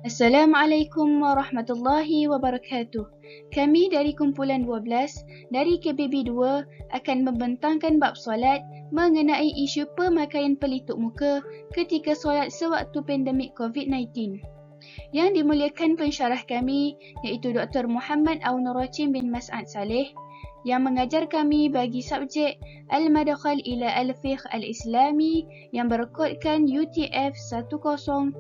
Assalamualaikum warahmatullahi wabarakatuh. Kami dari kumpulan 12 dari KBB 2 akan membentangkan bab solat mengenai isu pemakaian pelitup muka ketika solat sewaktu pandemik COVID-19. Yang dimuliakan pensyarah kami iaitu Dr. Muhammad Aunurrachim bin Mas'ad Saleh yang mengajar kami bagi subjek Al-Madkhal ila Al-Fiqh Al-Islami yang berkodkan UTF 1032.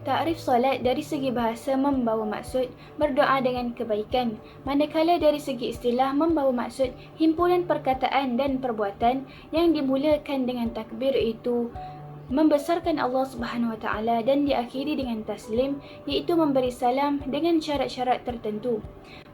Takrif solat dari segi bahasa membawa maksud berdoa dengan kebaikan, manakala dari segi istilah membawa maksud himpunan perkataan dan perbuatan yang dimulakan dengan takbir iaitu membesarkan Allah Subhanahu Wa Taala dan diakhiri dengan taslim iaitu memberi salam dengan syarat-syarat tertentu.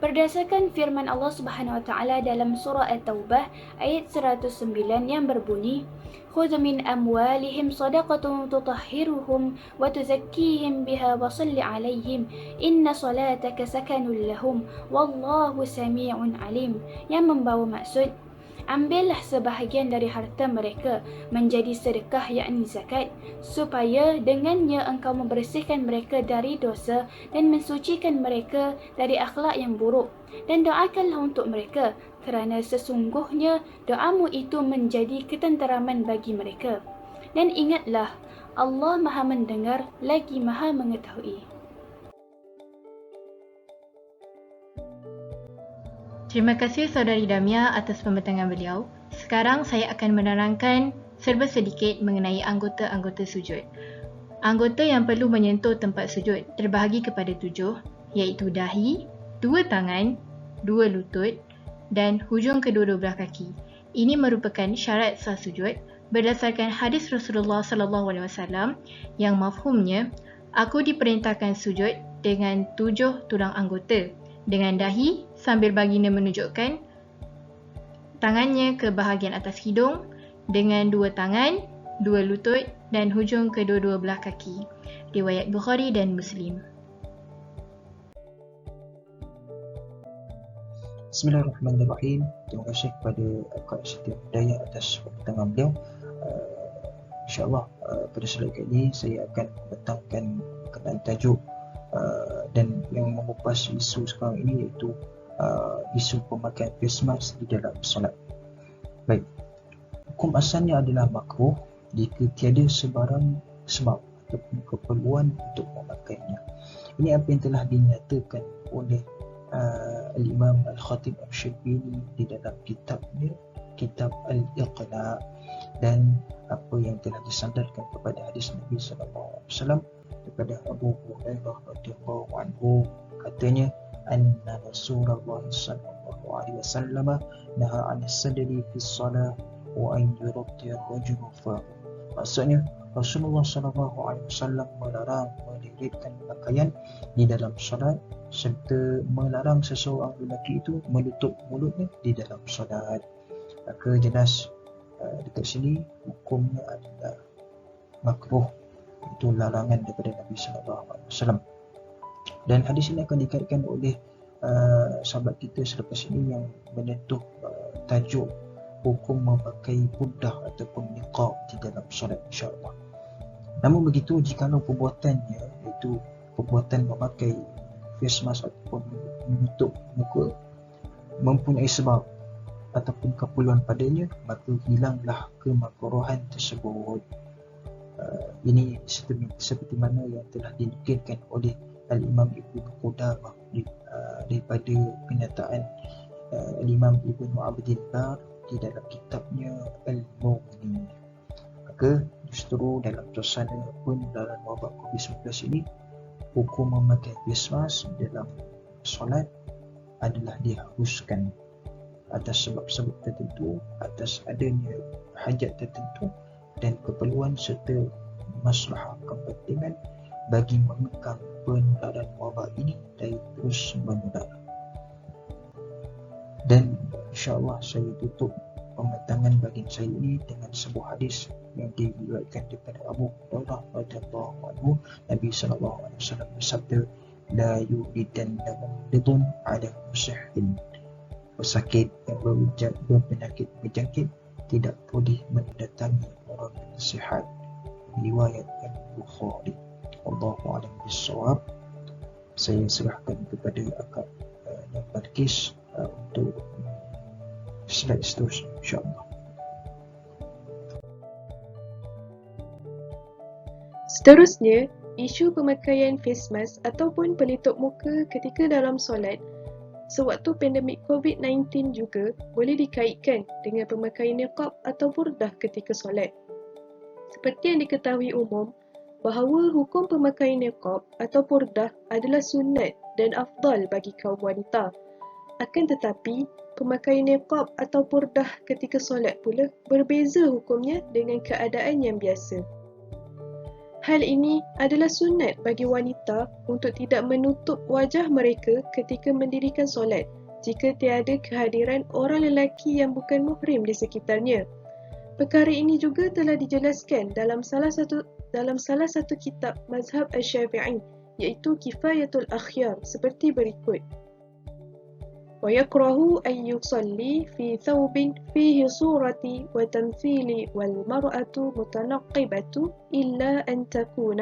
Berdasarkan firman Allah Subhanahu Wa Taala dalam surah At-Taubah ayat 109 yang berbunyi, "Khudh min amwalihim shadaqatan tutahhiruhum wa tuzakkihim biha wa shalli 'alaihim inna salataka sakanun lahum wallahu samii'un 'alim." Yang membawa maksud, ambillah sebahagian dari harta mereka menjadi sedekah yakni zakat, supaya dengannya engkau membersihkan mereka dari dosa dan mensucikan mereka dari akhlak yang buruk. Dan doakanlah untuk mereka, kerana sesungguhnya doamu itu menjadi ketenteraman bagi mereka. Dan ingatlah, Allah Maha mendengar lagi Maha mengetahui. Terima kasih Saudari Damia atas pembentangan beliau. Sekarang saya akan menerangkan serba sedikit mengenai anggota-anggota sujud. Anggota yang perlu menyentuh tempat sujud terbahagi kepada 7, iaitu dahi, 2 tangan, 2 lutut dan hujung kedua-dua belah kaki. Ini merupakan syarat sah sujud berdasarkan hadis Rasulullah SAW yang mafhumnya, aku diperintahkan sujud dengan 7 tulang anggota, dengan dahi sambil baginda menunjukkan tangannya ke bahagian atas hidung, dengan 2 tangan, 2 lutut dan hujung kedua-dua belah kaki. Riwayat Bukhari dan Muslim. Bismillahirrahmanirrahim. Terima kasih kepada Kak Siti Hidayah atas pembentangan beliau. InsyaAllah pada slide kali ini saya akan membentangkan kenaan tajuk dan yang mengupas isu sekarang ini iaitu isu pemakaian face mask di dalam solat. Baik, hukum asalnya adalah makruh jika tiada sebarang sebab ataupun keperluan untuk memakainya. Ini apa yang telah dinyatakan oleh Al-Imam Al-Khatib Al-Syarbini di dalam kitabnya, Kitab Al-Iqna, dan apa yang telah disandarkan kepada hadis Nabi SAW daripada Abu Hurairah radhiyallahu anhu, katanya anna Rasulullah sallallahu alaihi wasallam naha 'an as-sadri fi as-salah wa an yuratti ar-rajulu fa. Maksudnya Rasulullah sallallahu alaihi wasallam melarang melilitkan pakaian di dalam solat serta melarang seseorang lelaki itu menutup mulutnya di dalam solat. Maka jelas dekat sini hukumnya adalah makruh, itu larangan daripada Nabi SAW. Dan hadis ini akan dikaitkan oleh sahabat kita selepas ini yang menyentuh tajuk hukum memakai puddah ataupun niqab di dalam solat, insyaAllah. Namun begitu, jikalau perbuatannya iaitu perbuatan memakai face mask ataupun menutup muka mempunyai sebab ataupun keperluan padanya, maka hilanglah kemakruhan tersebut. Ini seperti mana yang telah dinukilkan oleh Al-Imam Ibn Qudamah daripada kenyataan Al-Imam Ibn Abdul Bar di dalam kitabnya Al-Mughni. Maka justru dalam suasana penularan wabak COVID-19 ini, hukum memakai face mask dalam solat adalah diharuskan atas sebab-sebab tertentu, atas adanya hajat tertentu dan keperluan serta maslahah kepentingan bagi mengekang penularan wabak ini dari terus menular. Dan insyaAllah saya tutup pembentangan bagian saya ini dengan sebuah hadis yang diriwayatkan daripada Abu Hurairah radhiyallahu anhu. Nabi sallallahu alaihi wasallam bersabda, la yuridanna mumridun ala musihhin. Pesakit yang berpenyakit berjangkit tidak boleh mendatangi orang yang sihat. Riwayat Al-Bukhari. Wallahu a'lam bissawab. Saya serahkan kepada akak yang Balkis untuk slide seterusnya, insyaAllah. Seterusnya, isu pemakaian face mask ataupun pelitup muka ketika dalam solat sewaktu pandemik COVID-19 juga boleh dikaitkan dengan pemakaian niqab atau burdah ketika solat. Seperti yang diketahui umum, bahawa hukum pemakaian niqab atau burdah adalah sunat dan afdal bagi kaum wanita. Akan tetapi, pemakaian niqab atau burdah ketika solat pula berbeza hukumnya dengan keadaan yang biasa. Hal ini adalah sunat bagi wanita untuk tidak menutup wajah mereka ketika mendirikan solat jika tiada kehadiran orang lelaki yang bukan muhrim di sekitarnya. Perkara ini juga telah dijelaskan dalam salah satu kitab mazhab Asy-Syafi'i, iaitu Kifayatul Akhyar, seperti berikut. وَيَكْرَهُ أَنْ يُصَلِّي فِي ثَوْبٍ فِيهِ صُورَةِ وَتَمْثِيلِ وَالْمَرْأَةُ مُتَنَقِّبَةٌ إِلَّا أَنْ تَكُونَ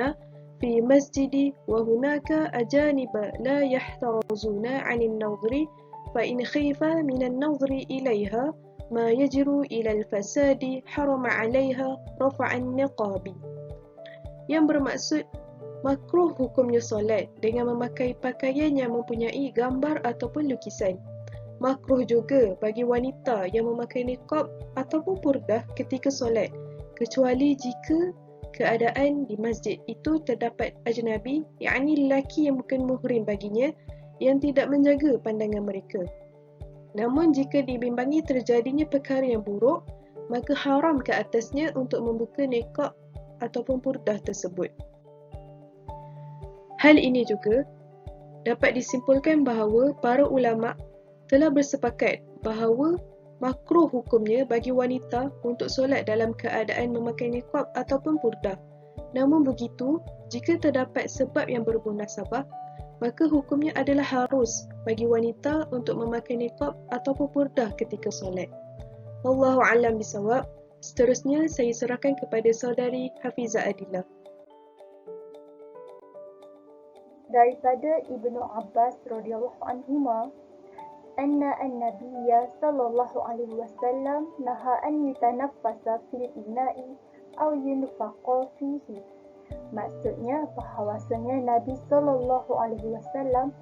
فِي مَسْجِدِ وَهُنَاكَ أَجَانِبَ لَا يَحْتَرَزُونَ عَنِ النَّظْرِ فَإِنْ خِيفَ مِنَ النَّظْرِ إِلَيْهَا مَا يَجْرُ إِلَى الْفَسَادِ حَرَمَ عَلَيْهَا رَفْعَ النِّقَابِ. Yang bermaksud makruh hukumnya solat dengan memakai pakaian yang mempunyai gambar ataupun lukisan. Makruh juga bagi wanita yang memakai niqab ataupun burdah ketika solat, kecuali jika keadaan di masjid itu terdapat ajnabi, yakni lelaki yang bukan muhrim baginya, yang tidak menjaga pandangan mereka. Namun jika dibimbangi terjadinya perkara yang buruk, maka haram ke atasnya untuk membuka niqab ataupun burdah tersebut. Hal ini juga dapat disimpulkan bahawa para ulama telah bersepakat bahawa makruh hukumnya bagi wanita untuk solat dalam keadaan memakai niqab ataupun burdah. Namun begitu, jika terdapat sebab yang bermunasabah, maka hukumnya adalah harus bagi wanita untuk memakai niqab ataupun burdah ketika solat. Wallahu a'lam bishawab. Seterusnya saya serahkan kepada saudari Hafizah Adila. Daripada Ibnu Abbas radhiyallahu anhuma, anna an-nabiyya sallallahu alaihi wasallam naha an yutanaffasa fil ina'i aw yunfaqa fihi. Maksudnya bahawasanya Nabi sallallahu alaihi wasallam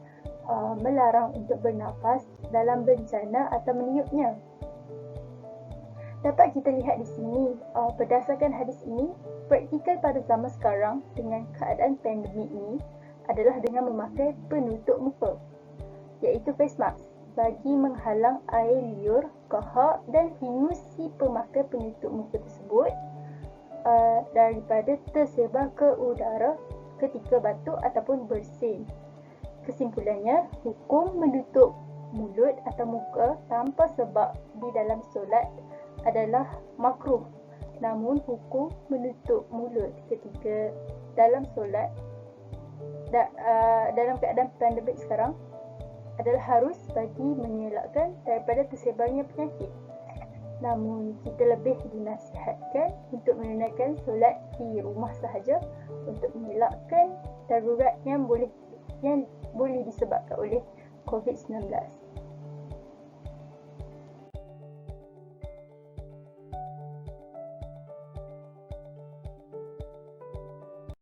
melarang untuk bernafas dalam bencana atau meniupnya. Dapat kita lihat di sini, berdasarkan hadis ini, praktikal pada zaman sekarang dengan keadaan pandemik ini adalah dengan memakai penutup muka, iaitu face mask, bagi menghalang air liur, kahak dan hingus si pemakai penutup muka tersebut daripada tersebar ke udara ketika batuk ataupun bersin. Kesimpulannya, hukum menutup mulut atau muka tanpa sebab di dalam solat adalah makruh. Namun hukum menutup mulut ketika dalam solat dalam keadaan pandemik sekarang adalah harus bagi mengelakkan daripada tersebarnya penyakit. Namun kita lebih dinasihatkan untuk menunaikan solat di rumah sahaja untuk mengelakkan darurat yang boleh disebabkan oleh COVID-19.